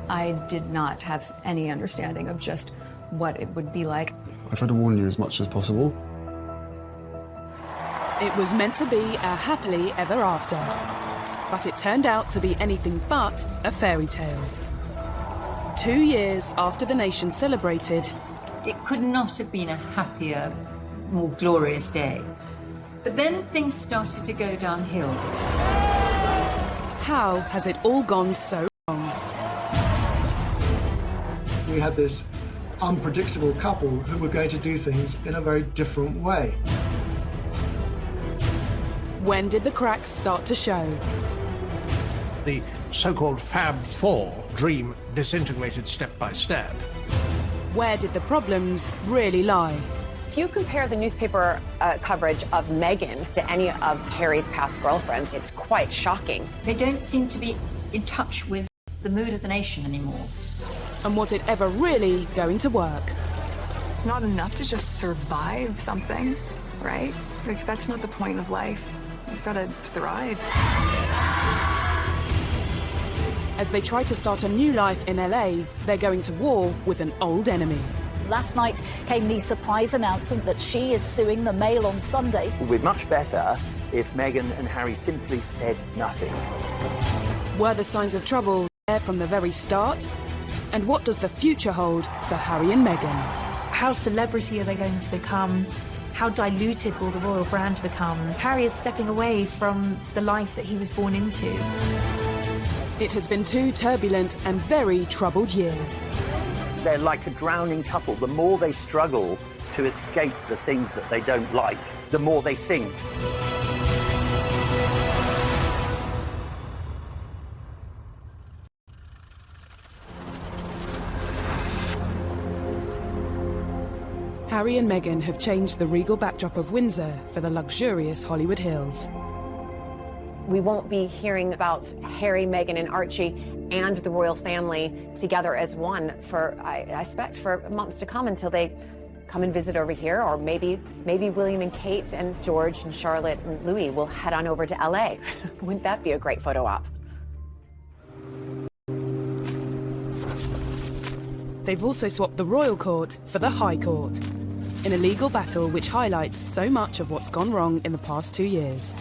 I did not have any understanding of just what it would be like. I tried to warn you as much as possible. It was meant to be a happily ever after, but it turned out to be anything but a fairy tale. 2 years after the nation celebrated, it could not have been a happier, more glorious day. But then things started to go downhill. How has it all gone so wrong? We had this unpredictable couple who were going to do things in a very different way. When did the cracks start to show? The so-called Fab Four dream disintegrated step by step. Where did the problems really lie? If you compare the newspaper coverage of Meghan to any of Harry's past girlfriends, it's quite shocking. They don't seem to be in touch with the mood of the nation anymore. And was it ever really going to work? It's not enough to just survive something, right? Like, that's not the point of life. You've got to thrive. As they try to start a new life in LA, they're going to war with an old enemy. Last night came the surprise announcement that she is suing the Mail on Sunday. It would be much better if Meghan and Harry simply said nothing. Were the signs of trouble there from the very start? And what does the future hold for Harry and Meghan? How celebrity are they going to become? How diluted will the royal brand become? Harry is stepping away from the life that he was born into. It has been 2 turbulent and very troubled years. They're like a drowning couple. The more they struggle to escape the things that they don't like, the more they sink. Harry and Meghan have changed the regal backdrop of Windsor for the luxurious Hollywood Hills. We won't be hearing about Harry, Meghan, and Archie and the royal family together as one for, I expect, for months to come until they come and visit over here, or maybe William and Kate and George and Charlotte and Louis will head on over to LA. Wouldn't that be a great photo op? They've also swapped the royal court for the High Court, in a legal battle which highlights so much of what's gone wrong in the past 2 years.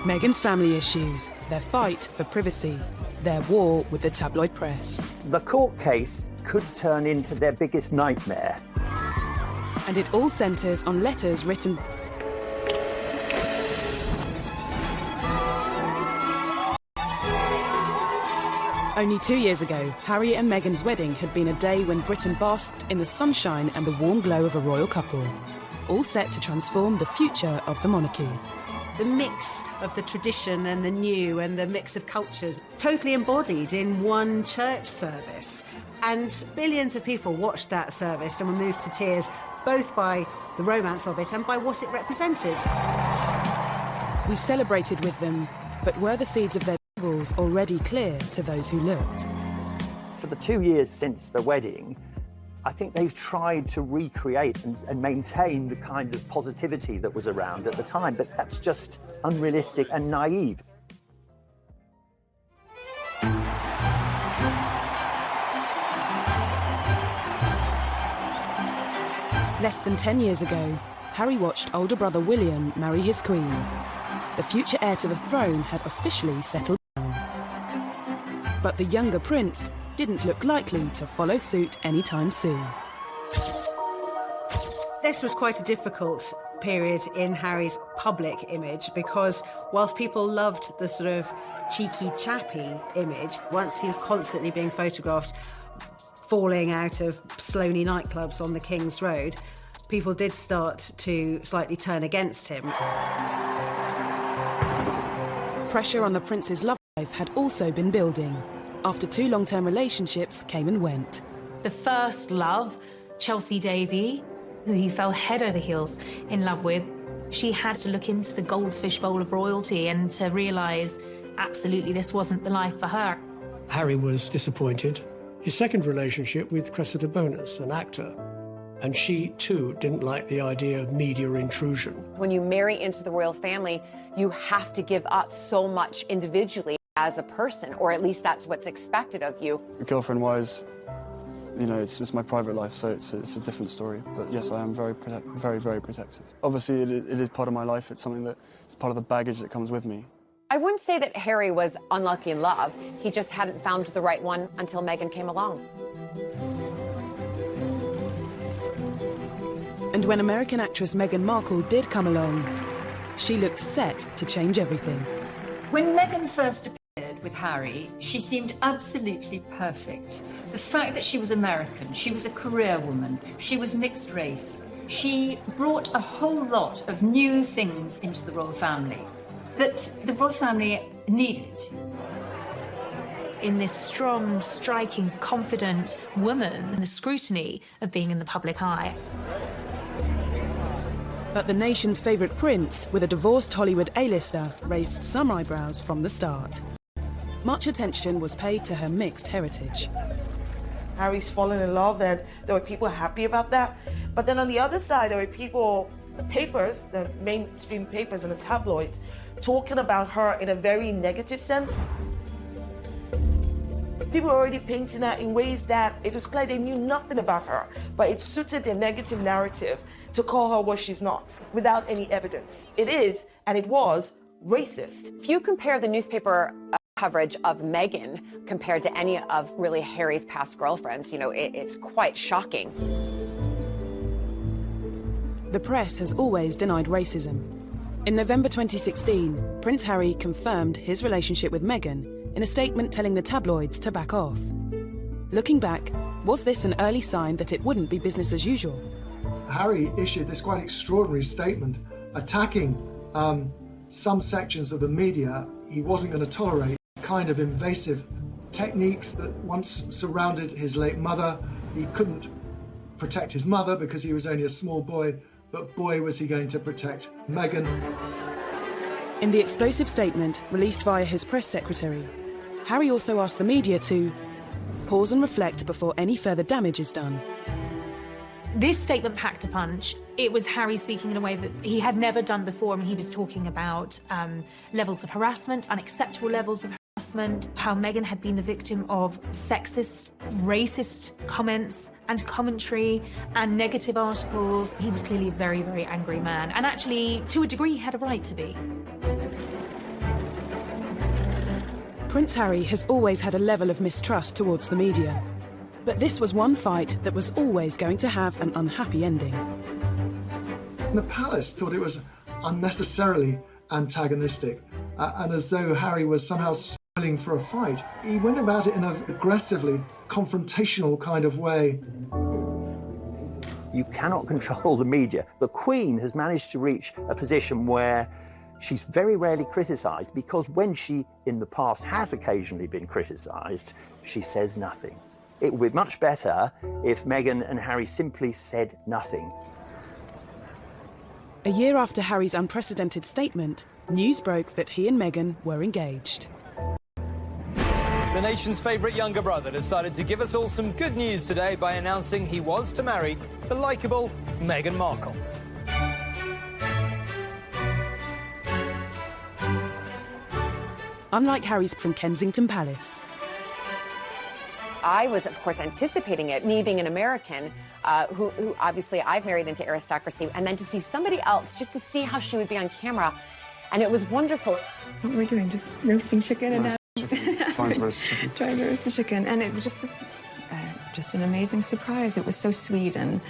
Meghan's family issues, their fight for privacy, their war with the tabloid press. The court case could turn into their biggest nightmare. And it all centres on letters written Only 2 years ago, Harry and Meghan's wedding had been a day when Britain basked in the sunshine and the warm glow of a royal couple, all set to transform the future of the monarchy. The mix of the tradition and the new and the mix of cultures totally embodied in one church service. And billions of people watched that service and were moved to tears, both by the romance of it and by what it represented. We celebrated with them, but were the seeds of their troubles already clear to those who looked? For the 2 years since the wedding, I think they've tried to recreate and maintain the kind of positivity that was around at the time, but that's just unrealistic and naive. Less than 10 years ago, Harry watched older brother William marry his queen. The future heir to the throne had officially settled down. But the younger prince didn't look likely to follow suit anytime soon. This was quite a difficult period in Harry's public image because whilst people loved the sort of cheeky, chappy image, once he was constantly being photographed falling out of Sloane nightclubs on the King's Road, people did start to slightly turn against him. Pressure on the prince's love life had also been building. After 2 long-term relationships came and went. The first love, Chelsea Davy, who he fell head over heels in love with, she had to look into the goldfish bowl of royalty and to realise absolutely this wasn't the life for her. Harry was disappointed. His second relationship with Cressida Bonus, an actor, and she too didn't like the idea of media intrusion. When you marry into the royal family, you have to give up so much individually. as a person, or at least that's what's expected of you. Girlfriend-wise, you know, it's my private life, so it's a different story. But yes, I am very protective. Obviously, it is part of my life. It's something that is part of the baggage that comes with me. I wouldn't say that Harry was unlucky in love. He just hadn't found the right one until Meghan came along. And when American actress Meghan Markle did come along, she looked set to change everything. When Meghan first appeared with Harry, she seemed absolutely perfect. The fact that she was American, she was a career woman, she was mixed race. She brought a whole lot of new things into the royal family that the royal family needed. In this strong, striking, confident woman, and the scrutiny of being in the public eye. But the nation's favourite prince, with a divorced Hollywood A-lister, raised some eyebrows from the start. Much attention was paid to her mixed heritage. Harry's fallen in love, and there were people happy about that. But then on the other side, there were people, the papers, the mainstream papers and the tabloids, talking about her in a very negative sense. People were already painting her in ways that it was clear they knew nothing about her, but it suited their negative narrative to call her what she's not, without any evidence. It is, and it was, racist. If you compare the newspaper coverage of Meghan compared to any of really Harry's past girlfriends, you know, it's quite shocking. The press has always denied racism. In November 2016, Prince Harry confirmed his relationship with Meghan in a statement telling the tabloids to back off. Looking back, was this an early sign that it wouldn't be business as usual? Harry issued this quite extraordinary statement attacking some sections of the media he wasn't going to tolerate, kind of invasive techniques that once surrounded his late mother. He couldn't protect his mother because he was only a small boy, but boy was he going to protect Meghan. In the explosive statement released via his press secretary, Harry also asked the media to pause and reflect before any further damage is done. This statement packed a punch. It was Harry speaking in a way that he had never done before. I mean, he was talking about levels of harassment, unacceptable levels of harassment, how Meghan had been the victim of sexist, racist comments and commentary and negative articles. He was clearly a very angry man. And actually, to a degree, he had a right to be. Prince Harry has always had a level of mistrust towards the media. But this was one fight that was always going to have an unhappy ending. The palace thought it was unnecessarily antagonistic, and as though Harry was somehow spoiling for a fight. He went about it in an aggressively confrontational kind of way. You cannot control the media. The Queen has managed to reach a position where she's very rarely criticised, because when she, in the past, has occasionally been criticised, she says nothing. It would be much better if Meghan and Harry simply said nothing. A year after Harry's unprecedented statement, news broke that he and Meghan were engaged. The nation's favourite younger brother decided to give us all some good news today by announcing he was to marry the likeable Meghan Markle. Unlike Harry's from Kensington Palace. I was, of course, anticipating it, me being an American, who obviously I've married into aristocracy, and then to see somebody else, just to see how she would be on camera. And it was wonderful. What we're doing, just roasting chicken and Trying to roast chicken. Trying to roast the chicken. And it was just an amazing surprise. It was so sweet and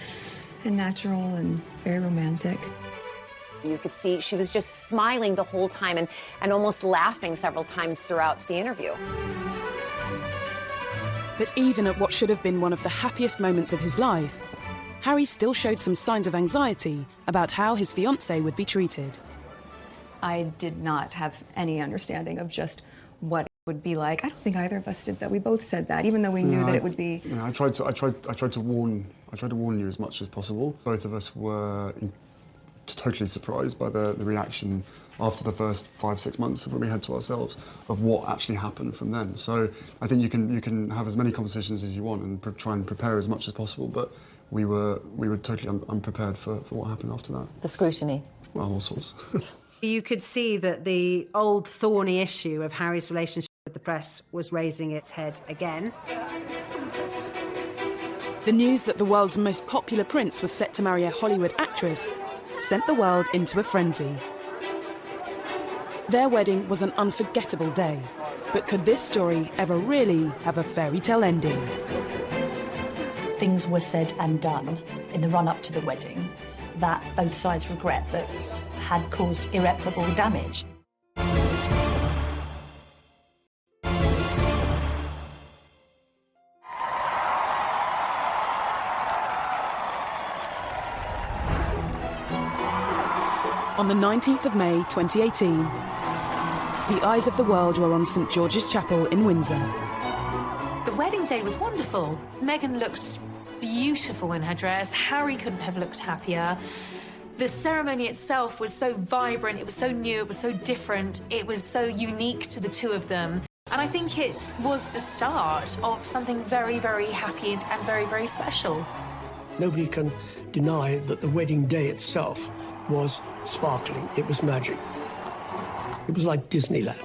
natural and very romantic. You could see she was just smiling the whole time and almost laughing several times throughout the interview. But even at what should have been one of the happiest moments of his life, Harry still showed some signs of anxiety about how his fiancée would be treated. I did not have any understanding of just what it would be like. I don't think either of us did that. We both said that, even though we knew that it would be. I tried to warn you as much as possible. Both of us were totally surprised by the reaction after the first 5-6 months when we had to ourselves of what actually happened from then. So I think you can have as many conversations as you want and try and prepare as much as possible, but we were totally unprepared for what happened after that. The scrutiny. Well, all sorts. You could see that the old thorny issue of Harry's relationship press was raising its head again. The news that the world's most popular prince was set to marry a Hollywood actress sent the world into a frenzy. Their wedding was an unforgettable day, but could this story ever really have a fairy tale ending? Things were said and done in the run-up to the wedding that both sides regret that had caused irreparable damage. On the 19th of May 2018, the eyes of the world were on St George's Chapel in Windsor. The wedding day was wonderful. Meghan looked beautiful in her dress. Harry couldn't have looked happier. The ceremony itself was so vibrant, it was so new, it was so different, it was so unique to the two of them. And I think it was the start of something very, very happy and very, very special. Nobody can deny that the wedding day itself was sparkling. It was magic. It was like Disneyland.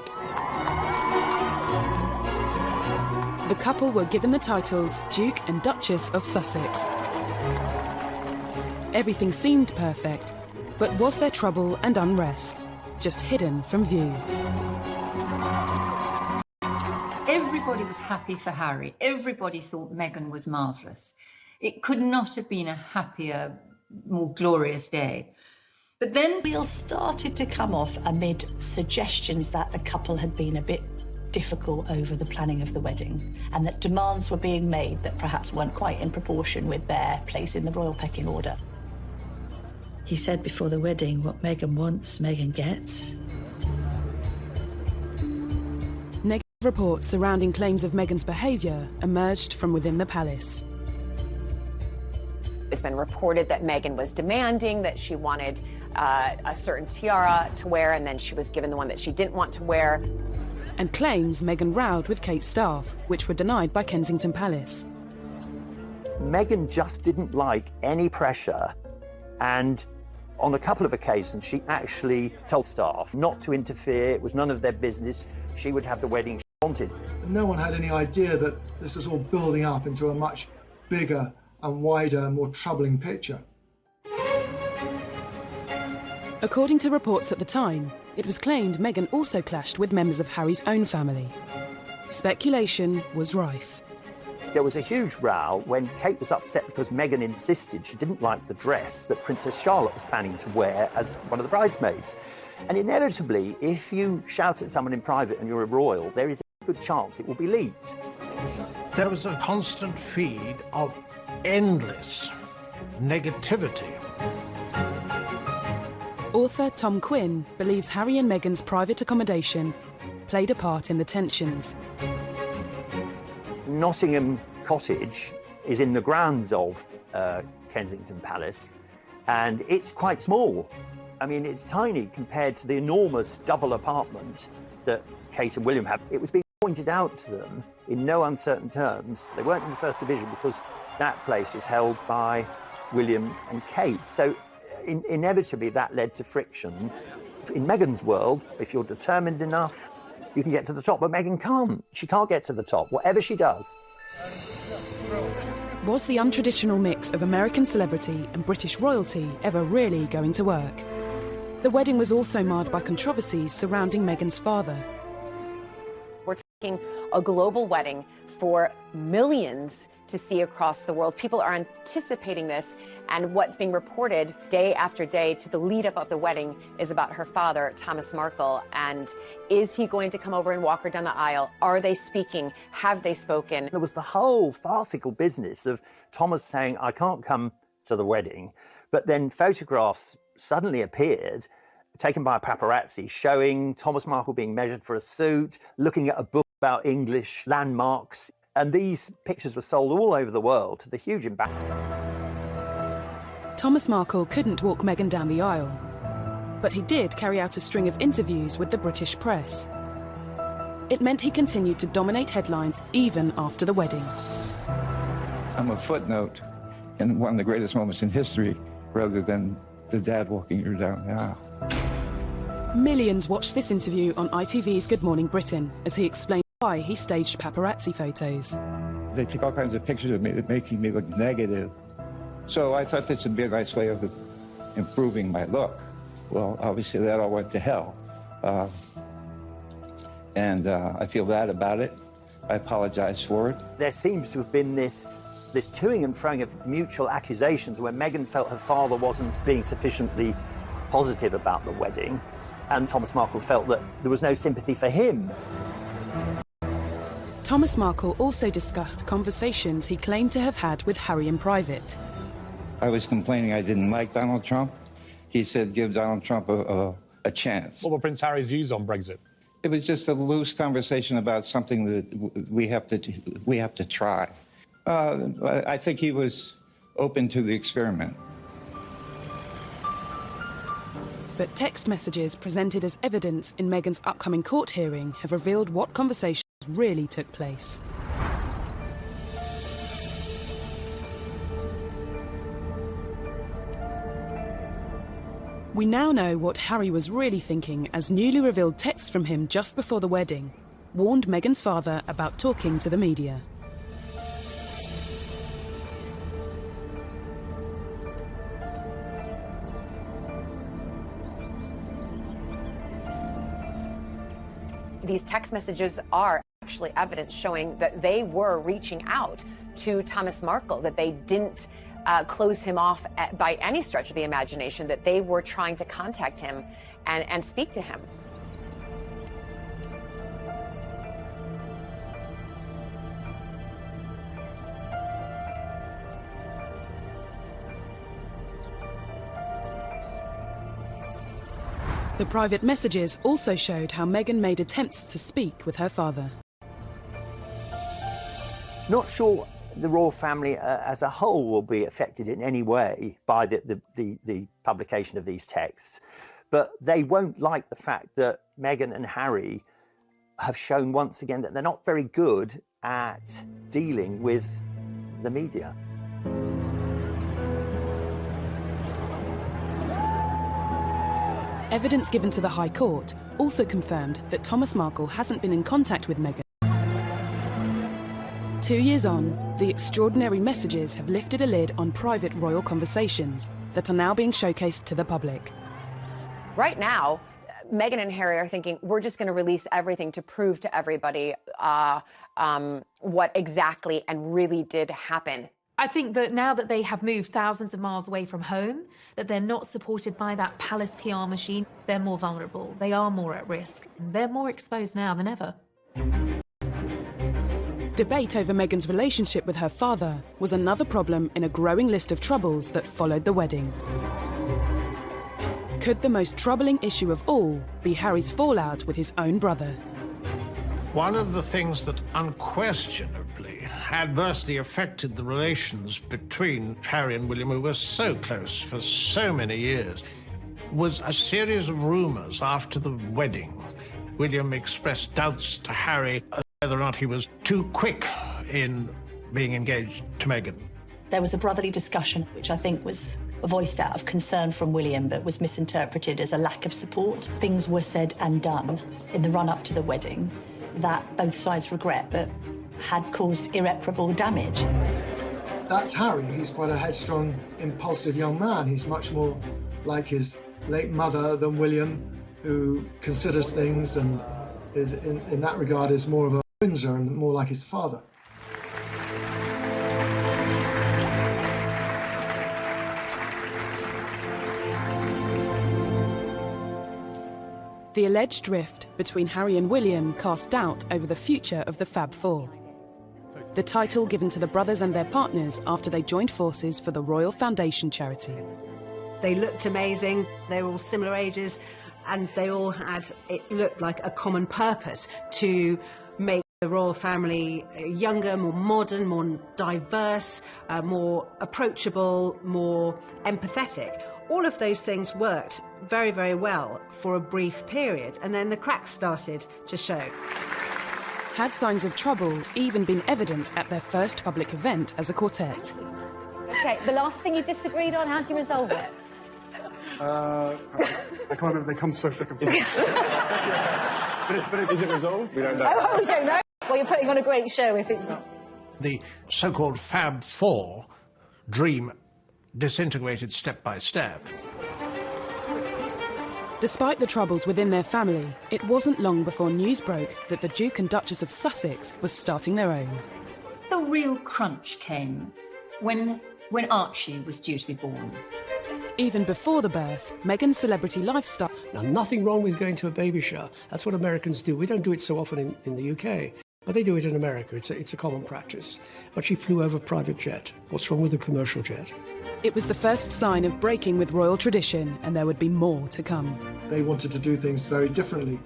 The couple were given the titles Duke and Duchess of Sussex. Everything seemed perfect, but was there trouble and unrest, just hidden from view? Everybody was happy for Harry. Everybody thought Meghan was marvellous. It could not have been a happier, more glorious day. But then wheels started to come off amid suggestions that the couple had been a bit difficult over the planning of the wedding and that demands were being made that perhaps weren't quite in proportion with their place in the royal pecking order. He said before the wedding, what Meghan wants, Meghan gets. Negative reports surrounding claims of Meghan's behaviour emerged from within the palace. It's been reported that Meghan was demanding that she wanted a certain tiara to wear, and then she was given the one that she didn't want to wear. And claims Meghan rowed with Kate's staff, which were denied by Kensington Palace. Meghan just didn't like any pressure, and on a couple of occasions she actually told staff not to interfere. It was none of their business. She would have the wedding she wanted. No one had any idea that this was all building up into a much bigger and wider and more troubling picture. According to reports at the time, it was claimed Meghan also clashed with members of Harry's own family. Speculation was rife. There was a huge row when Kate was upset because Meghan insisted she didn't like the dress that Princess Charlotte was planning to wear as one of the bridesmaids. And inevitably, if you shout at someone in private and you're a royal, there is a good chance it will be leaked. There was a constant feed of endless negativity. Author Tom Quinn believes Harry and Meghan's private accommodation played a part in the tensions. Nottingham Cottage is in the grounds of Kensington Palace, and it's quite small. I mean, it's tiny compared to the enormous double apartment that Kate and William have. It was being pointed out to them in no uncertain terms. They weren't in the First Division because that place is held by William and Kate. So inevitably that led to friction. In Meghan's world, if you're determined enough, you can get to the top, but Meghan can't. She can't get to the top, whatever she does. Was the untraditional mix of American celebrity and British royalty ever really going to work? The wedding was also marred by controversies surrounding Meghan's father. We're talking a global wedding for millions to see across the world. People are anticipating this, and what's being reported day after day to the lead up of the wedding is about her father, Thomas Markle, and is he going to come over and walk her down the aisle? Are they speaking? Have they spoken? There was the whole farcical business of Thomas saying, I can't come to the wedding, but then photographs suddenly appeared, taken by a paparazzi, showing Thomas Markle being measured for a suit, looking at a book about English landmarks. And these pictures were sold all over the world to the huge impact. Thomas Markle couldn't walk Meghan down the aisle, but he did carry out a string of interviews with the British press. It meant he continued to dominate headlines even after the wedding. I'm a footnote in one of the greatest moments in history, rather than the dad walking her down the aisle. Millions watched this interview on ITV's Good Morning Britain as he explained why he staged paparazzi photos. They take all kinds of pictures of me that making me look negative. So I thought this would be a nice way of improving my look. Well, obviously that all went to hell. And I feel bad about it. I apologize for it. There seems to have been this toing and froing of mutual accusations where Meghan felt her father wasn't being sufficiently positive about the wedding, and Thomas Markle felt that there was no sympathy for him. Thomas Markle also discussed conversations he claimed to have had with Harry in private. I was complaining I didn't like Donald Trump. He said, give Donald Trump a chance. What were Prince Harry's views on Brexit? It was just a loose conversation about something that we have to try. I think he was open to the experiment. But text messages presented as evidence in Meghan's upcoming court hearing have revealed what conversations really took place. We now know what Harry was really thinking as newly revealed texts from him just before the wedding warned Meghan's father about talking to the media. These text messages are actually evidence showing that they were reaching out to Thomas Markle, that they didn't close him off by any stretch of the imagination, that they were trying to contact him and speak to him. The private messages also showed how Meghan made attempts to speak with her father. Not sure the royal family as a whole will be affected in any way by the publication of these texts, but they won't like the fact that Meghan and Harry have shown once again that they're not very good at dealing with the media. Evidence given to the High Court also confirmed that Thomas Markle hasn't been in contact with Meghan. 2 years on, the extraordinary messages have lifted a lid on private royal conversations that are now being showcased to the public. Right now, Meghan and Harry are thinking, we're just going to release everything to prove to everybody what exactly and really did happen. I think that now that they have moved thousands of miles away from home, that they're not supported by that palace PR machine, they're more vulnerable, they are more at risk, they're more exposed now than ever. Debate over Meghan's relationship with her father was another problem in a growing list of troubles that followed the wedding. Could the most troubling issue of all be Harry's fallout with his own brother? One of the things that unquestionably adversely affected the relations between Harry and William, who were so close for so many years, was a series of rumours after the wedding. William expressed doubts to Harry as whether or not he was too quick in being engaged to Meghan. There was a brotherly discussion, which I think was voiced out of concern from William, but was misinterpreted as a lack of support. Things were said and done in the run-up to the wedding that both sides regret, but had caused irreparable damage. That's Harry. He's quite a headstrong, impulsive young man. He's much more like his late mother than William, who considers things and is, in that regard, is more of a Windsor and more like his father. The alleged rift between Harry and William cast doubt over the future of the Fab Four, the title given to the brothers and their partners after they joined forces for the Royal Foundation charity. They looked amazing, they were all similar ages, and they all had, it looked like a common purpose to make the royal family younger, more modern, more diverse, more approachable, more empathetic. All of those things worked very, very well for a brief period, and then the cracks started to show. Had signs of trouble even been evident at their first public event as a quartet? Okay, the last thing you disagreed on, how do you resolve it? I can't remember, they come so thick and fast. But is it resolved? We don't know. Oh, we don't know. Well, you're putting on a great show if it's not. The so-called Fab Four dream disintegrated step by step. Despite the troubles within their family, it wasn't long before news broke that the Duke and Duchess of Sussex was starting their own. The real crunch came when Archie was due to be born. Even before the birth, Meghan's celebrity lifestyle... Now, nothing wrong with going to a baby shower. That's what Americans do. We don't do it so often in the UK, but they do it in America. It's a common practice. But she flew over a private jet. What's wrong with a commercial jet? It was the first sign of breaking with royal tradition, and there would be more to come. They wanted to do things very differently.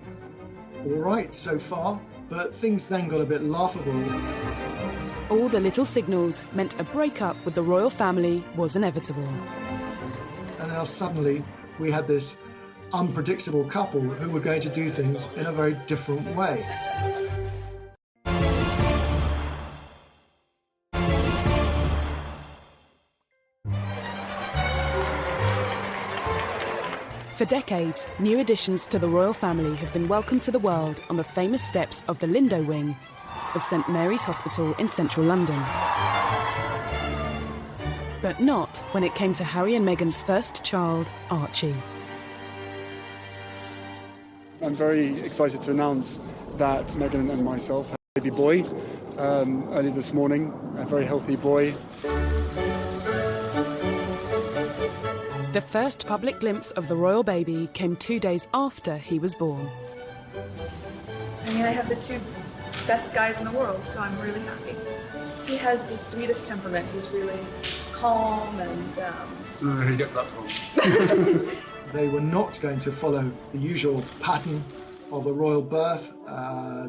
All right, so far, but things then got a bit laughable. All the little signals meant a breakup with the royal family was inevitable. And now suddenly we had this unpredictable couple who were going to do things in a very different way. For decades, new additions to the royal family have been welcomed to the world on the famous steps of the Lindo wing of St Mary's Hospital in central London. But not when it came to Harry and Meghan's first child, Archie. I'm very excited to announce that Meghan and myself had a baby boy early this morning, a very healthy boy. The first public glimpse of the royal baby came 2 days after he was born. I mean, I have the two best guys in the world, so I'm really happy. He has the sweetest temperament. He's really calm and... Who gets that from? They were not going to follow the usual pattern of a royal birth.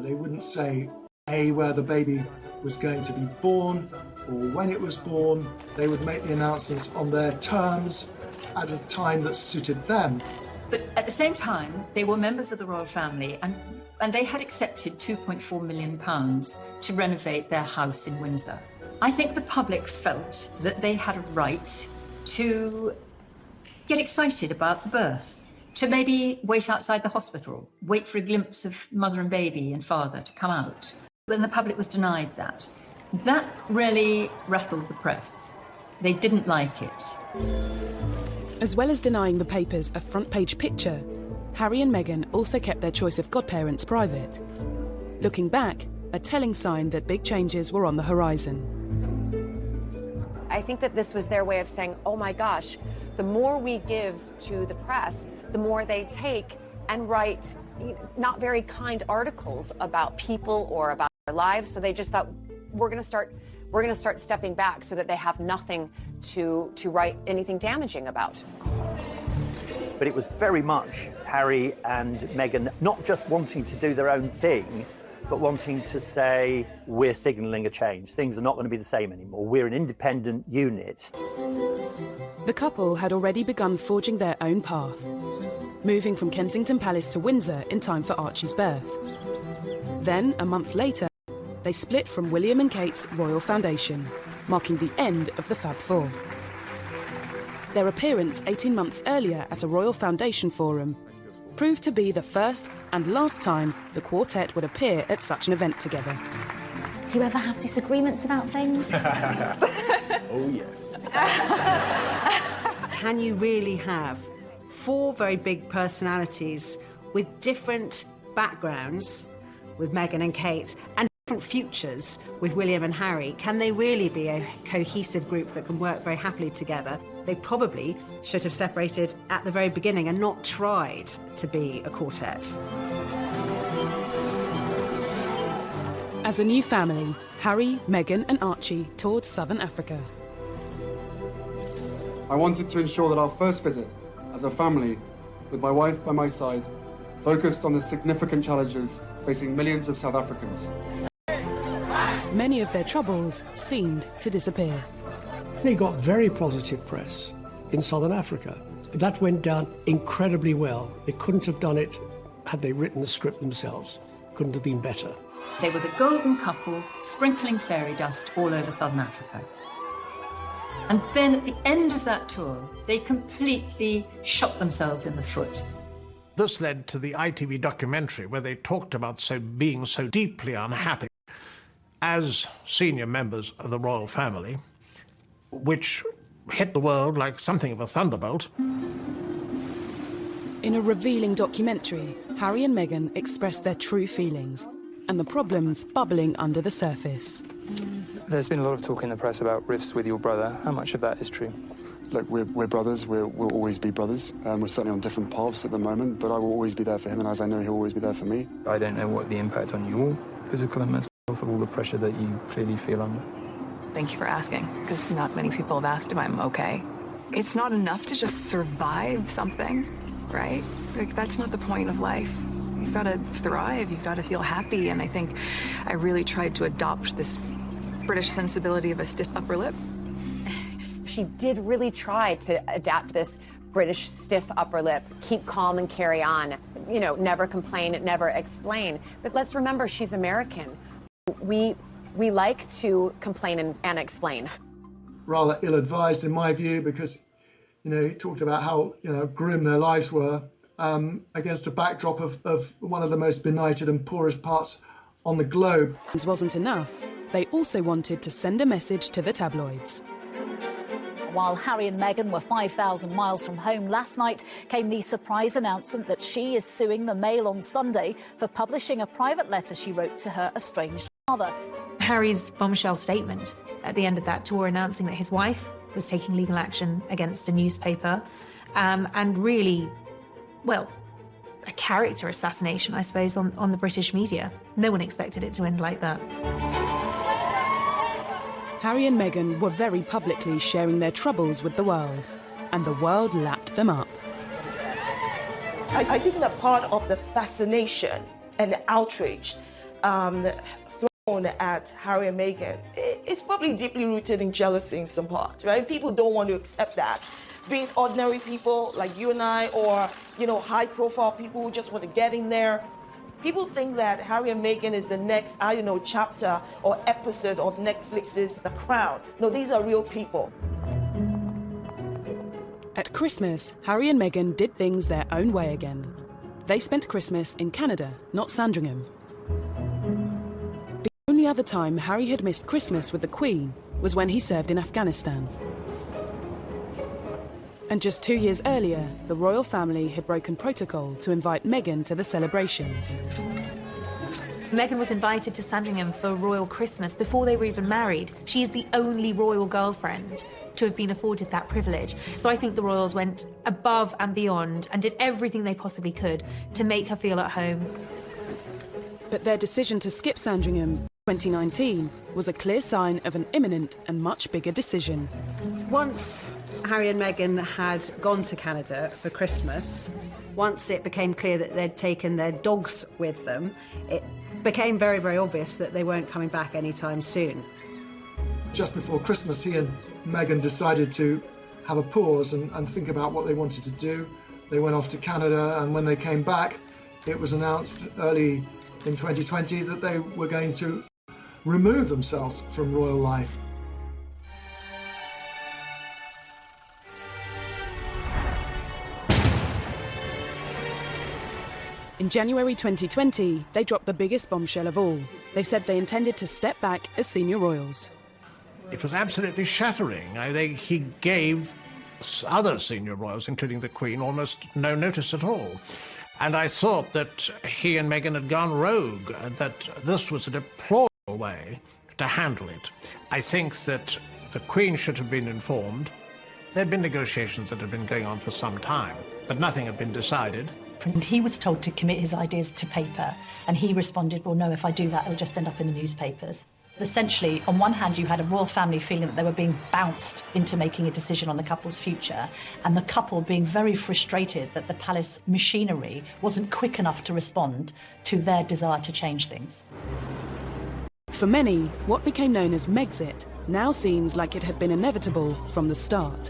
They wouldn't say, A, where the baby was going to be born or when it was born. They would make the announcements on their terms at a time that suited them. But at the same time, they were members of the royal family and they had accepted £2.4 million to renovate their house in Windsor. I think the public felt that they had a right to get excited about the birth, to maybe wait outside the hospital, wait for a glimpse of mother and baby and father to come out. Then the public was denied that. That really rattled the press. They didn't like it. As well as denying the papers a front-page picture, Harry and Meghan also kept their choice of godparents private. Looking back, a telling sign that big changes were on the horizon. I think that this was their way of saying, oh my gosh, the more we give to the press, the more they take and write not very kind articles about people or about their lives. So they just thought, we're going to start stepping back so that they have nothing to write anything damaging about. But it was very much Harry and Meghan not just wanting to do their own thing, but wanting to say, we're signalling a change. Things are not going to be the same anymore. We're an independent unit. The couple had already begun forging their own path, moving from Kensington Palace to Windsor in time for Archie's birth. Then, a month later, they split from William and Kate's Royal Foundation, marking the end of the Fab Four. Their appearance 18 months earlier at a Royal Foundation forum proved to be the first and last time the quartet would appear at such an event together. Do you ever have disagreements about things? Oh, yes. Can you really have four very big personalities with different backgrounds, with Meghan and Kate, and different futures with William and Harry? Can they really be a cohesive group that can work very happily together? They probably should have separated at the very beginning and not tried to be a quartet. As a new family, Harry, Meghan and Archie toured southern Africa. I wanted to ensure that our first visit as a family, with my wife by my side, focused on the significant challenges facing millions of South Africans. Many of their troubles seemed to disappear. They got very positive press in southern Africa. That went down incredibly well. They couldn't have done it had they written the script themselves. Couldn't have been better. They were the golden couple sprinkling fairy dust all over southern Africa. And then at the end of that tour, they completely shot themselves in the foot. This led to the ITV documentary where they talked about being so deeply unhappy as senior members of the royal family, which hit the world like something of a thunderbolt. In a revealing documentary, Harry and Meghan expressed their true feelings and the problems bubbling under the surface. There's been a lot of talk in the press about rifts with your brother. How much of that is true? Look, we're brothers. We'll always be brothers. We're certainly on different paths at the moment, but I will always be there for him, and as I know he'll always be there for me. I don't know what the impact on your physical and mental health of all the pressure that you clearly feel under. Thank you for asking, because not many people have asked if I'm okay. It's not enough to just survive something, right? Like, that's not the point of life. You've got to thrive, you've got to feel happy, and I think I really tried to adopt this British sensibility of a stiff upper lip. She did really try to adapt this British stiff upper lip, keep calm and carry on, you know, never complain, never explain. But let's remember, she's American. We like to complain and explain. Rather ill-advised in my view, because, you know, he talked about how, you know, grim their lives were against a backdrop of one of the most benighted and poorest parts on the globe. This wasn't enough. They also wanted to send a message to the tabloids. While Harry and Meghan were 5,000 miles from home last night, came the surprise announcement that she is suing the Mail on Sunday for publishing a private letter she wrote to her estranged father. Harry's bombshell statement at the end of that tour announcing that his wife was taking legal action against a newspaper, and really, well, a character assassination, I suppose, on the British media. No one expected it to end like that. Harry and Meghan were very publicly sharing their troubles with the world, and the world lapped them up. I think that part of the fascination and the outrage thrown at Harry and Meghan is probably deeply rooted in jealousy in some part, right? People don't want to accept that. Be it ordinary people like you and I, or, you know, high-profile people who just want to get in there. People think that Harry and Meghan is the next, I don't know, chapter or episode of Netflix's The Crown. No, these are real people. At Christmas, Harry and Meghan did things their own way again. They spent Christmas in Canada, not Sandringham. The only other time Harry had missed Christmas with the Queen was when he served in Afghanistan. And just 2 years earlier, the royal family had broken protocol to invite Meghan to the celebrations. Meghan was invited to Sandringham for a royal Christmas before they were even married. She is the only royal girlfriend to have been afforded that privilege. So I think the royals went above and beyond and did everything they possibly could to make her feel at home. But their decision to skip Sandringham in 2019 was a clear sign of an imminent and much bigger decision. Once Harry and Meghan had gone to Canada for Christmas, once it became clear that they'd taken their dogs with them, it became very, very obvious that they weren't coming back anytime soon. Just before Christmas, he and Meghan decided to have a pause and think about what they wanted to do. They went off to Canada, and when they came back, it was announced early in 2020 that they were going to remove themselves from royal life. In January 2020, they dropped the biggest bombshell of all. They said they intended to step back as senior royals. It was absolutely shattering. He gave other senior royals, including the Queen, almost no notice at all. And I thought that he and Meghan had gone rogue, and that this was a deplorable way to handle it. I think that the Queen should have been informed. There had been negotiations that had been going on for some time, but nothing had been decided. And he was told to commit his ideas to paper, and he responded, well, no, if I do that, it'll just end up in the newspapers. Essentially, on one hand, you had a royal family feeling that they were being bounced into making a decision on the couple's future, and the couple being very frustrated that the palace machinery wasn't quick enough to respond to their desire to change things. For many, what became known as Megxit now seems like it had been inevitable from the start.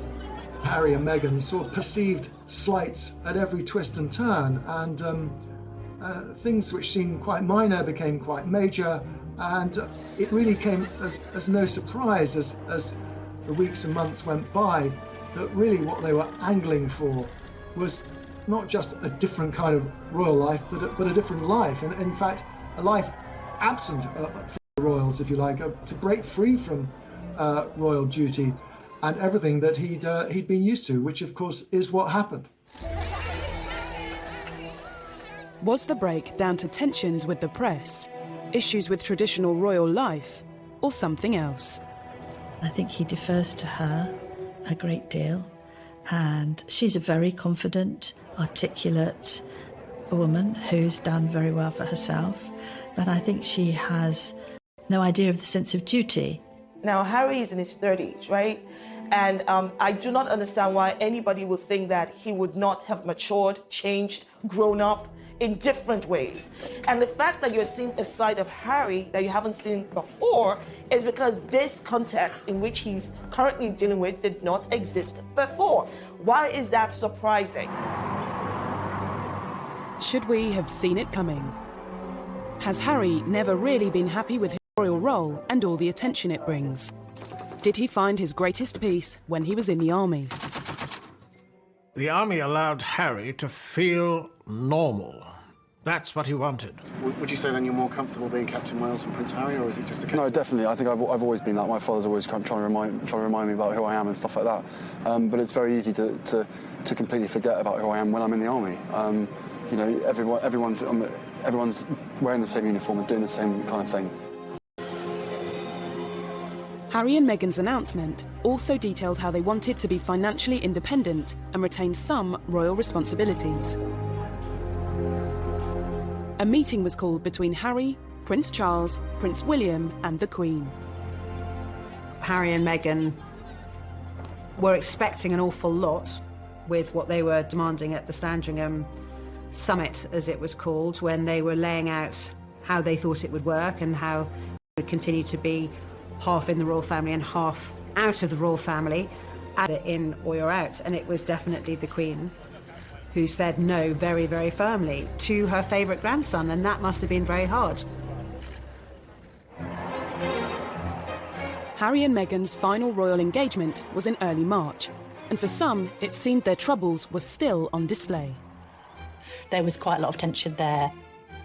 Harry and Meghan saw perceived slights at every twist and turn, and things which seemed quite minor became quite major, and it really came as no surprise as the weeks and months went by that really what they were angling for was not just a different kind of royal life, but a different life, and in fact a life absent from the royals, if you like, to break free from royal duty and everything that he'd been used to, which of course is what happened. Was the break down to tensions with the press, issues with traditional royal life, or something else? I think he defers to her a great deal, and she's a very confident, articulate woman who's done very well for herself, but I think she has no idea of the sense of duty. Now, Harry is in his 30s, right? And I do not understand why anybody would think that he would not have matured, changed, grown up in different ways. And the fact that you're seeing a side of Harry that you haven't seen before is because this context in which he's currently dealing with did not exist before. Why is that surprising? Should we have seen it coming? Has Harry never really been happy with his royal role and all the attention it brings? Did he find his greatest peace when he was in the army? The army allowed Harry to feel normal. That's what he wanted. Would you say then you're more comfortable being Captain Wales than Prince Harry, or is it just a case? No, definitely. I think I've always been that. My father's always trying to remind me about who I am and stuff like that. But it's very easy to completely forget about who I am when I'm in the army. You know, everyone's wearing the same uniform and doing the same kind of thing. Harry and Meghan's announcement also detailed how they wanted to be financially independent and retain some royal responsibilities. A meeting was called between Harry, Prince Charles, Prince William and the Queen. Harry and Meghan were expecting an awful lot with what they were demanding at the Sandringham Summit, as it was called, when they were laying out how they thought it would work and how it would continue to be half in the royal family and half out of the royal family, either in or you're out. And it was definitely the Queen who said no very, very firmly to her favourite grandson, and that must have been very hard. Harry and Meghan's final royal engagement was in early March, and for some, it seemed their troubles were still on display. There was quite a lot of tension there.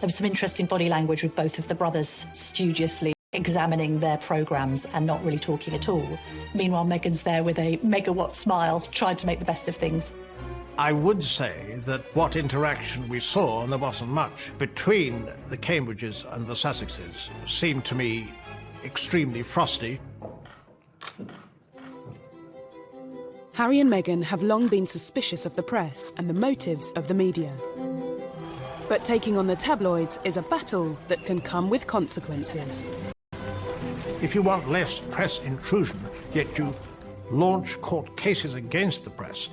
There was some interesting body language with both of the brothers studiously examining their programmes and not really talking at all. Meanwhile, Meghan's there with a megawatt smile, trying to make the best of things. I would say that what interaction we saw, and there wasn't much, between the Cambridges and the Sussexes seemed to me extremely frosty. Harry and Meghan have long been suspicious of the press and the motives of the media. But taking on the tabloids is a battle that can come with consequences. If you want less press intrusion, yet you launch court cases against the press,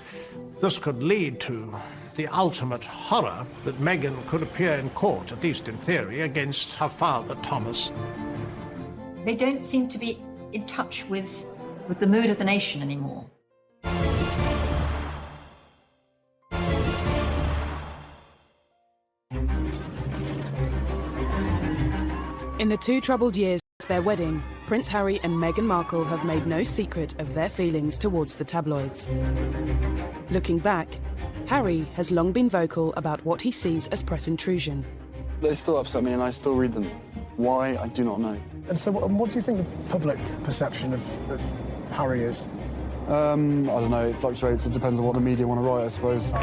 this could lead to the ultimate horror that Meghan could appear in court, at least in theory, against her father, Thomas. They don't seem to be in touch with the mood of the nation anymore. In the 2 troubled years since their wedding, Prince Harry and Meghan Markle have made no secret of their feelings towards the tabloids. Looking back, Harry has long been vocal about what he sees as press intrusion. They still upset me and I still read them. Why, I do not know. And so what do you think the public perception of Harry is? I don't know, it fluctuates. It depends on what the media want to write, I suppose.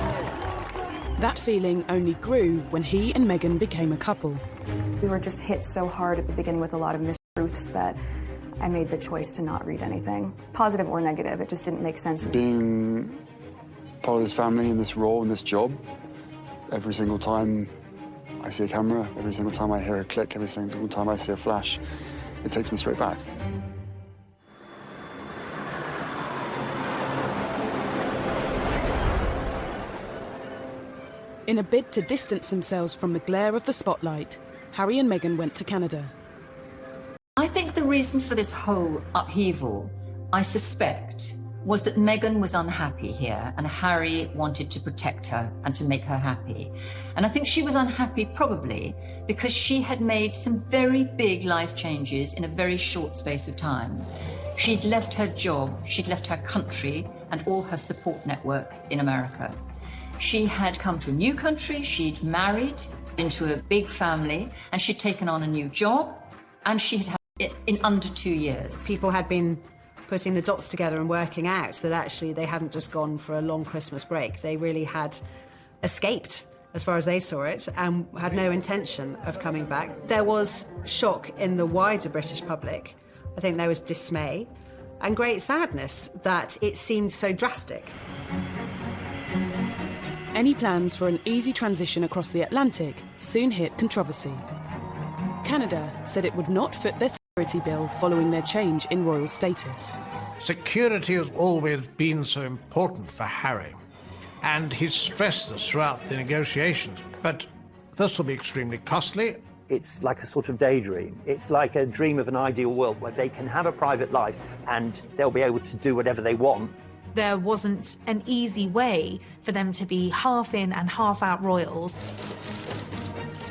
That feeling only grew when he and Meghan became a couple. We were just hit so hard at the beginning with a lot of mistruths that I made the choice to not read anything, positive or negative. It just didn't make sense. Being part of this family and this role and this job, every single time I see a camera, every single time I hear a click, every single time I see a flash, it takes me straight back. In a bid to distance themselves from the glare of the spotlight, Harry and Meghan went to Canada. I think the reason for this whole upheaval, I suspect, was that Meghan was unhappy here and Harry wanted to protect her and to make her happy. And I think she was unhappy probably because she had made some very big life changes in a very short space of time. She'd left her job, she'd left her country and all her support network in America. She had come to a new country, she'd married into a big family, and she'd taken on a new job, and she had had in under 2 years. People had been putting the dots together and working out that actually they hadn't just gone for a long Christmas break. They really had escaped, as far as they saw it, and had no intention of coming back. There was shock in the wider British public. I think there was dismay and great sadness that it seemed so drastic. Any plans for an easy transition across the Atlantic soon hit controversy. Canada said it would not foot their security bill following their change in royal status. Security has always been so important for Harry, and he's stressed this throughout the negotiations. But this will be extremely costly. It's like a sort of daydream. It's like a dream of an ideal world where they can have a private life and they'll be able to do whatever they want. There wasn't an easy way for them to be half in and half out royals.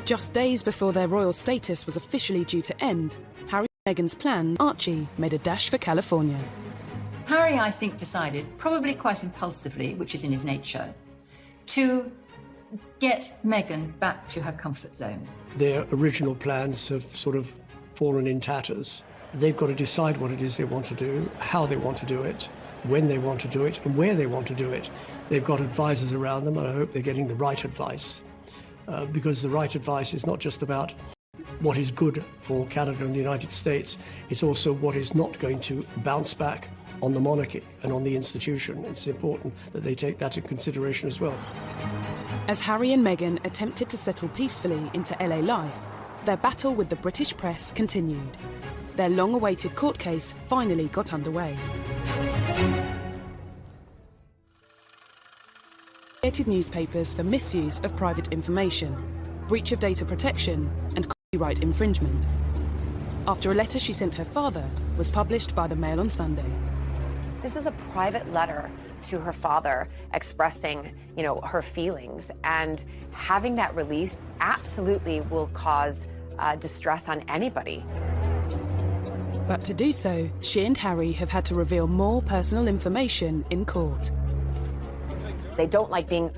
Just days before their royal status was officially due to end, Harry and Meghan's plan, Archie, made a dash for California. Harry, I think, decided, probably quite impulsively, which is in his nature, to get Meghan back to her comfort zone. Their original plans have sort of fallen in tatters. They've got to decide what it is they want to do, how they want to do it, when they want to do it, and where they want to do it. They've got advisors around them, and I hope they're getting the right advice. Because the right advice is not just about what is good for Canada and the United States, it's also what is not going to bounce back on the monarchy and on the institution. It's important that they take that into consideration as well. As Harry and Meghan attempted to settle peacefully into LA life, their battle with the British press continued. Their long-awaited court case finally got underway. Newspapers for misuse of private information, breach of data protection, and copyright infringement. After a letter she sent her father was published by the Mail on Sunday. This is a private letter to her father expressing, her feelings, and having that released absolutely will cause distress on anybody. But to do so, she and Harry have had to reveal more personal information in court. They don't like being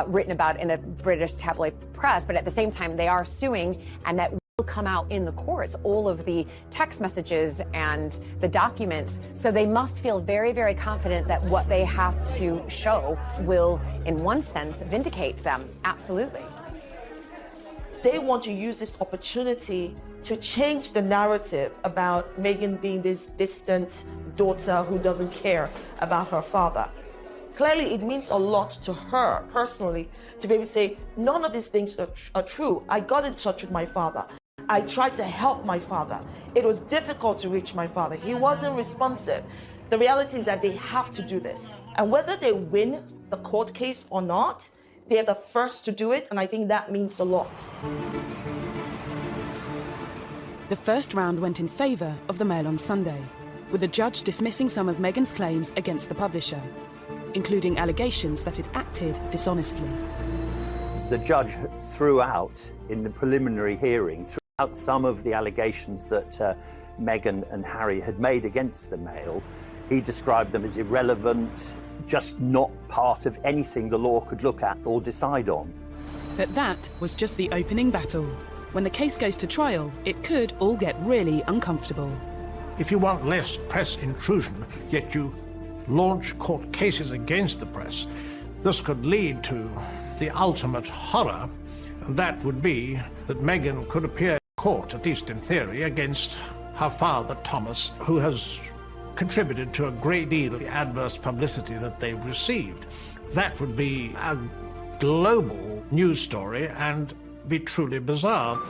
written about in the British tabloid press, but at the same time, they are suing, and that will come out in the courts, all of the text messages and the documents. So they must feel very, very confident that what they have to show will, in one sense, vindicate them. Absolutely. They want to use this opportunity to change the narrative about Meghan being this distant daughter who doesn't care about her father. Clearly, it means a lot to her personally to be able to say, none of these things are true. I got in touch with my father. I tried to help my father. It was difficult to reach my father. He wasn't responsive. The reality is that they have to do this. And whether they win the court case or not, they're the first to do it, and I think that means a lot. The first round went in favour of the Mail on Sunday, with the judge dismissing some of Meghan's claims against the publisher, including allegations that it acted dishonestly. The judge threw out, in the preliminary hearing, some of the allegations that Meghan and Harry had made against the Mail. He described them as irrelevant, just not part of anything the law could look at or decide on. But that was just the opening battle. When the case goes to trial, it could all get really uncomfortable. If you want less press intrusion, yet you launch court cases against the press, this could lead to the ultimate horror, and that would be that Meghan could appear in court, at least in theory, against her father, Thomas, who has contributed to a great deal of the adverse publicity that they've received. That would be a global news story and be truly bizarre.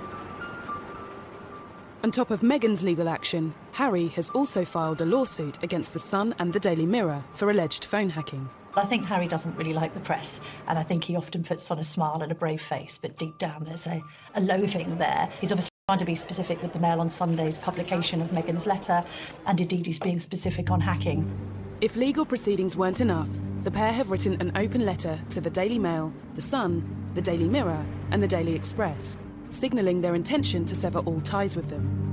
On top of Meghan's legal action, Harry has also filed a lawsuit against The Sun and the Daily Mirror for alleged phone hacking. I think Harry doesn't really like the press, and I think he often puts on a smile and a brave face, but deep down there's a loathing there. He's obviously trying to be specific with the Mail on Sunday's publication of Meghan's letter, and indeed he's being specific on hacking. If legal proceedings weren't enough, the pair have written an open letter to the Daily Mail, The Sun, the Daily Mirror and the Daily Express, signalling their intention to sever all ties with them.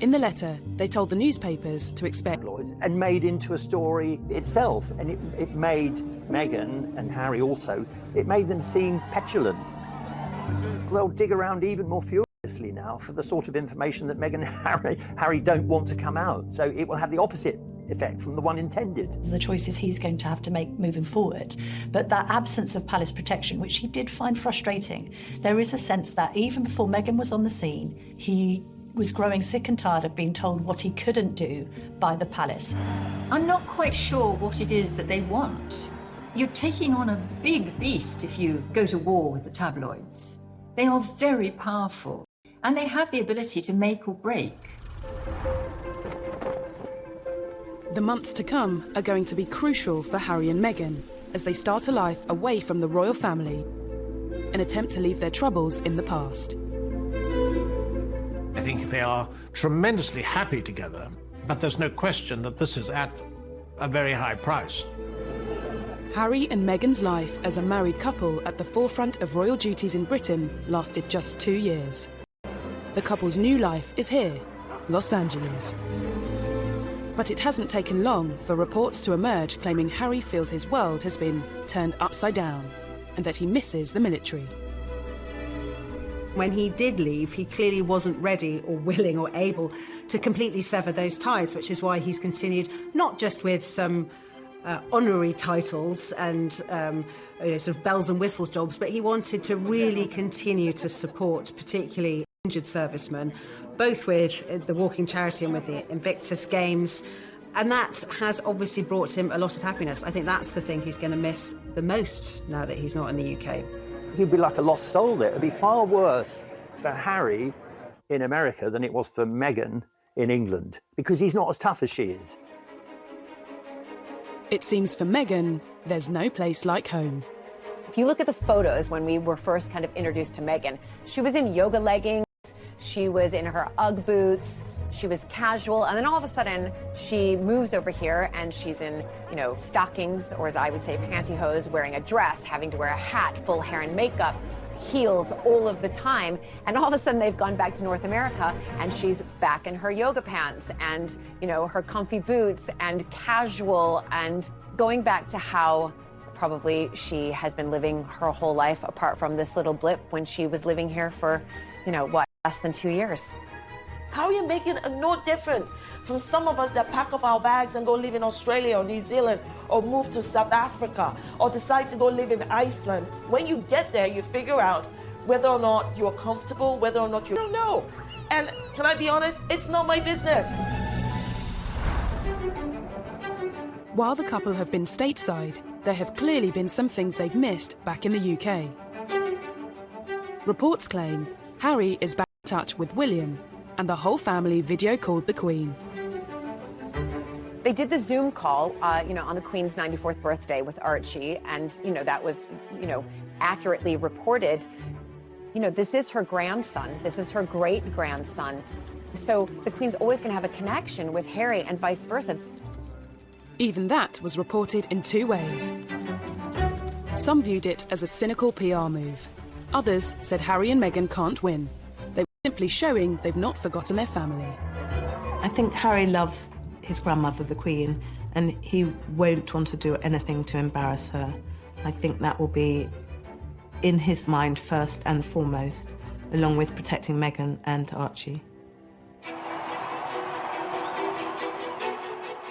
In the letter, they told the newspapers to expect... And made into a story itself, and it made Meghan and Harry also, it made them seem petulant. They'll dig around even more furiously now for the sort of information that Meghan and Harry don't want to come out. So it will have the opposite effect from the one intended. The choices he's going to have to make moving forward. But that absence of palace protection, which he did find frustrating, there is a sense that even before Meghan was on the scene, he was growing sick and tired of being told what he couldn't do by the palace. I'm not quite sure what it is that they want. You're taking on a big beast if you go to war with the tabloids. They are very powerful, and they have the ability to make or break. The months to come are going to be crucial for Harry and Meghan as they start a life away from the royal family, an attempt to leave their troubles in the past. I think they are tremendously happy together, but there's no question that this is at a very high price. Harry and Meghan's life as a married couple at the forefront of royal duties in Britain lasted just 2 years. The couple's new life is here, Los Angeles. But it hasn't taken long for reports to emerge claiming Harry feels his world has been turned upside down and that he misses the military. When he did leave, he clearly wasn't ready or willing or able to completely sever those ties, which is why he's continued not just with some honorary titles and sort of bells and whistles jobs, but he wanted to really continue to support particularly injured servicemen, both with the Walking Charity and with the Invictus Games. And that has obviously brought him a lot of happiness. I think that's the thing he's going to miss the most now that he's not in the UK. He'd be like a lost soul there. It'd be far worse for Harry in America than it was for Meghan in England, because he's not as tough as she is. It seems for Meghan, there's no place like home. If you look at the photos when we were first kind of introduced to Meghan, she was in yoga leggings, she was in her Ugg boots, she was casual, and then all of a sudden she moves over here and she's in, stockings, or as I would say, pantyhose, wearing a dress, having to wear a hat, full hair and makeup, heels all of the time, and all of a sudden they've gone back to North America and she's back in her yoga pants and, her comfy boots and casual, and going back to how probably she has been living her whole life apart from this little blip when she was living here for, less than 2 years. Harry and Meghan are no different from some of us that pack up our bags and go live in Australia or New Zealand or move to South Africa or decide to go live in Iceland. When you get there, you figure out whether or not you're comfortable, whether or not you don't know. And can I be honest? It's not my business. While the couple have been stateside, there have clearly been some things they've missed back in the UK. Reports claim Harry is back in touch with William, and the whole family video called the Queen. They did the Zoom call, on the Queen's 94th birthday with Archie, and, that was, accurately reported. This is her grandson. This is her great-grandson. So the Queen's always going to have a connection with Harry and vice versa. Even that was reported in 2 ways. Some viewed it as a cynical PR move. Others said Harry and Meghan can't win. They were simply showing they've not forgotten their family. I think Harry loves his grandmother, the Queen, and he won't want to do anything to embarrass her. I think that will be in his mind first and foremost, along with protecting Meghan and Archie.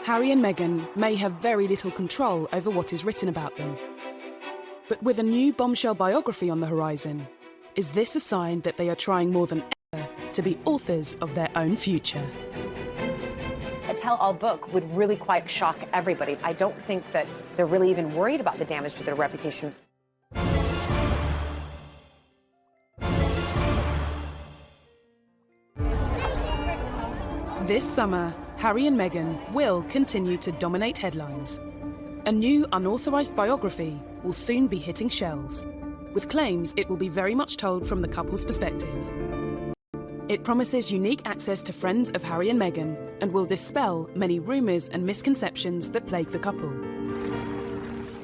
Harry and Meghan may have very little control over what is written about them. But with a new bombshell biography on the horizon, is this a sign that they are trying more than ever to be authors of their own future? A tell-all book would really quite shock everybody. I don't think that they're really even worried about the damage to their reputation. This summer, Harry and Meghan will continue to dominate headlines. A new unauthorised biography will soon be hitting shelves, with claims it will be very much told from the couple's perspective. It promises unique access to friends of Harry and Meghan and will dispel many rumours and misconceptions that plague the couple.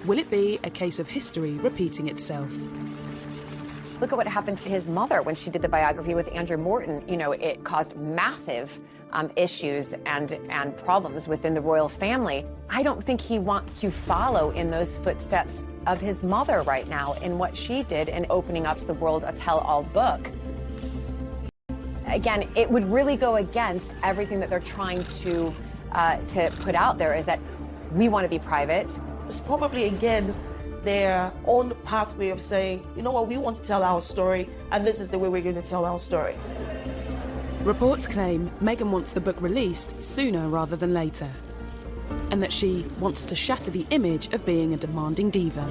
Will it be a case of history repeating itself? Look at what happened to his mother when she did the biography with Andrew Morton. It caused massive issues and problems within the royal family. I don't think he wants to follow in those footsteps of his mother right now in what she did in opening up to the world a tell-all book. again, it would really go against everything that they're trying to put out there, is that we want to be private. It's probably, again, their own pathway of saying, you know what, we want to tell our story, and this is the way we're going to tell our story. Reports claim Meghan wants the book released sooner rather than later, and that she wants to shatter the image of being a demanding diva.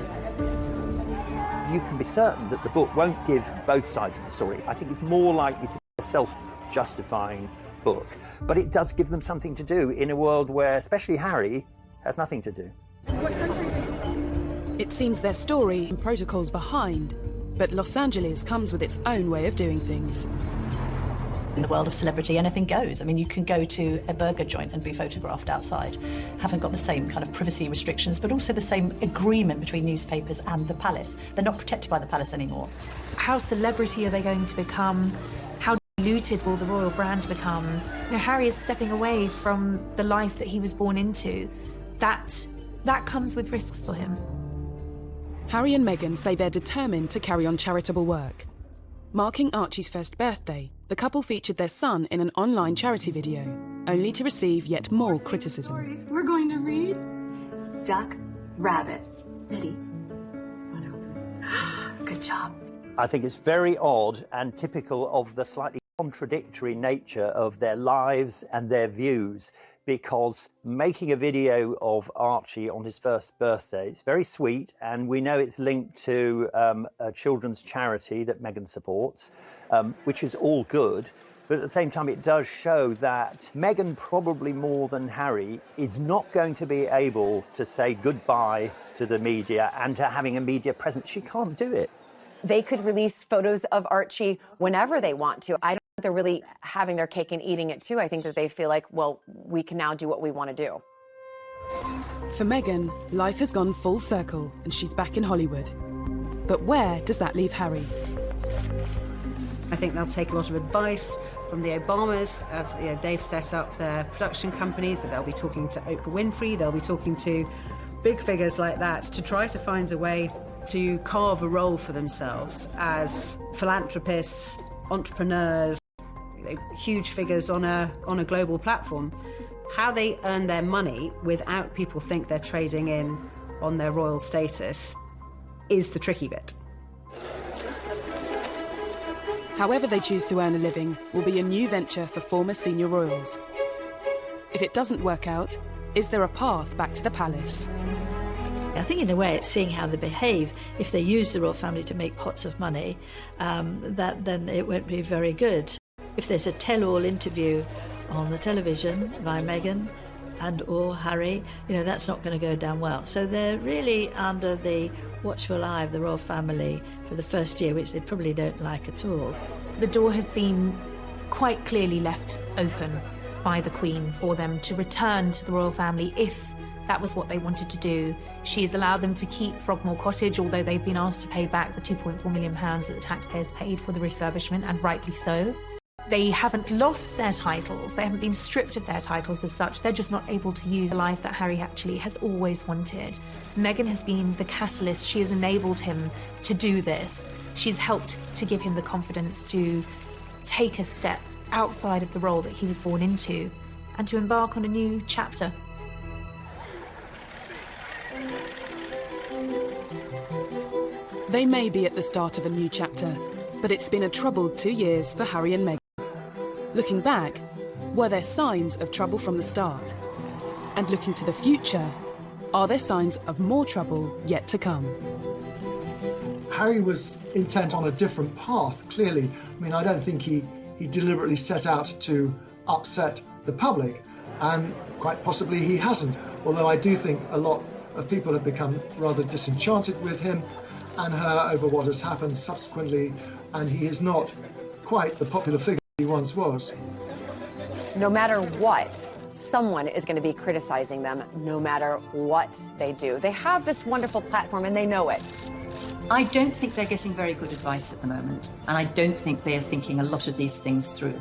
You can be certain that the book won't give both sides of the story. I think it's more likely to be a self-justifying book, but it does give them something to do in a world where, especially Harry, has nothing to do. It seems their story and protocols behind, but Los Angeles comes with its own way of doing things. In the world of celebrity, anything goes. I mean, you can go to a burger joint and be photographed outside. Haven't got the same kind of privacy restrictions, but also the same agreement between newspapers and the palace. They're not protected by the palace anymore. How celebrity are they going to become? How diluted will the royal brand become? You know, Harry is stepping away from the life that he was born into. That comes with risks for him. Harry and Meghan say they're determined to carry on charitable work. Marking Archie's first birthday, the couple featured their son in an online charity video, only to receive yet more criticism. We're going to read Duck, Rabbit. Ready? Good job. I think it's very odd and typical of the slightly contradictory nature of their lives and their views, because making a video of Archie on his first birthday is very sweet, and we know it's linked to a children's charity that Meghan supports, which is all good. But at the same time, it does show that Meghan, probably more than Harry, is not going to be able to say goodbye to the media and to having a media presence. She can't do it. They could release photos of Archie whenever they want to. I don't think they're really having their cake and eating it too. I think that they feel like, well, we can now do what we want to do. For Meghan, life has gone full circle and she's back in Hollywood. But where does that leave Harry? I think they'll take a lot of advice from the Obamas. They've set up their production companies, that they'll be talking to Oprah Winfrey, they'll be talking to big figures like that to try to find a way to carve a role for themselves as philanthropists, entrepreneurs, huge figures on a global platform. How they earn their money without people think they're trading in on their royal status is the tricky bit. However they choose to earn a living will be a new venture for former senior royals. If it doesn't work out, is there a path back to the palace? I think in a way it's seeing how they behave. If they use the royal family to make pots of money, then it won't be very good. If there's a tell-all interview on the television by Meghan and or Harry, that's not going to go down well. So they're really under the watchful eye of the royal family for the first year, which they probably don't like at all. The door has been quite clearly left open by the Queen for them to return to the royal family if that was what they wanted to do. She has allowed them to keep Frogmore Cottage, although they've been asked to pay back the £2.4 million that the taxpayers paid for the refurbishment, and rightly so. They haven't lost their titles, they haven't been stripped of their titles as such, they're just not able to use the life that Harry actually has always wanted. Meghan has been the catalyst, she has enabled him to do this. She's helped to give him the confidence to take a step outside of the role that he was born into and to embark on a new chapter. They may be at the start of a new chapter, but it's been a troubled 2 years for Harry and Meghan. Looking back, were there signs of trouble from the start? And looking to the future, are there signs of more trouble yet to come? Harry was intent on a different path, clearly. I mean, I don't think he deliberately set out to upset the public, and quite possibly he hasn't. Although I do think a lot of people have become rather disenchanted with him and her over what has happened subsequently, and he is not quite the popular figure he once was. No matter what, someone is going to be criticizing them, no matter what they do. They have this wonderful platform and they know it. I don't think they're getting very good advice at the moment, and I don't think they are thinking a lot of these things through.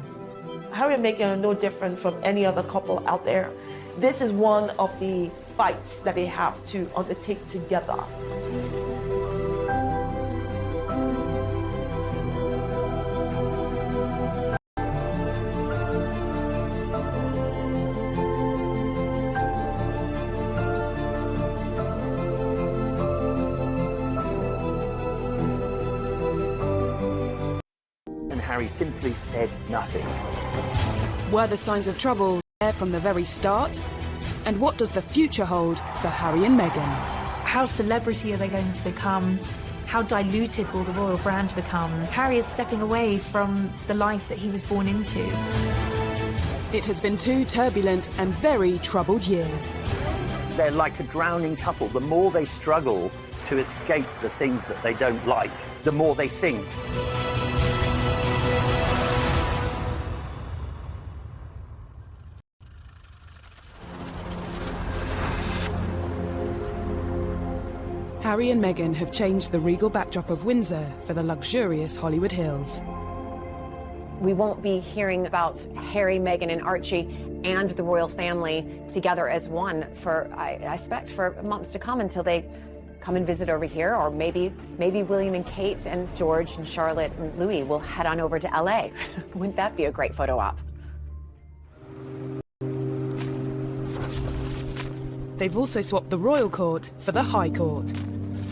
Harry and Meghan are no different from any other couple out there. This is one of the fights that they have to undertake together. simply said nothing. Were the signs of trouble there from the very start? And what does the future hold for Harry and Meghan? How celebrity are they going to become? How diluted will the royal brand become? Harry is stepping away from the life that he was born into. It has been 2 turbulent and very troubled years. They're like a drowning couple. The more they struggle to escape the things that they don't like, the more they sink. Harry and Meghan have changed the regal backdrop of Windsor for the luxurious Hollywood Hills. We won't be hearing about Harry, Meghan, and Archie and the royal family together as one for, I expect, for months to come until they come and visit over here, or maybe William and Kate and George and Charlotte and Louis will head on over to LA. Wouldn't that be a great photo op? They've also swapped the royal court for the High Court,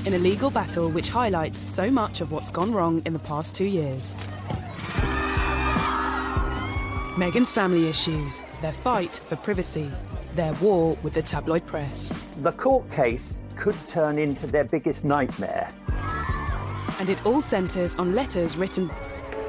in a legal battle which highlights so much of what's gone wrong in the past 2 years. Meghan's family issues, their fight for privacy, their war with the tabloid press. The court case could turn into their biggest nightmare. And it all centres on letters written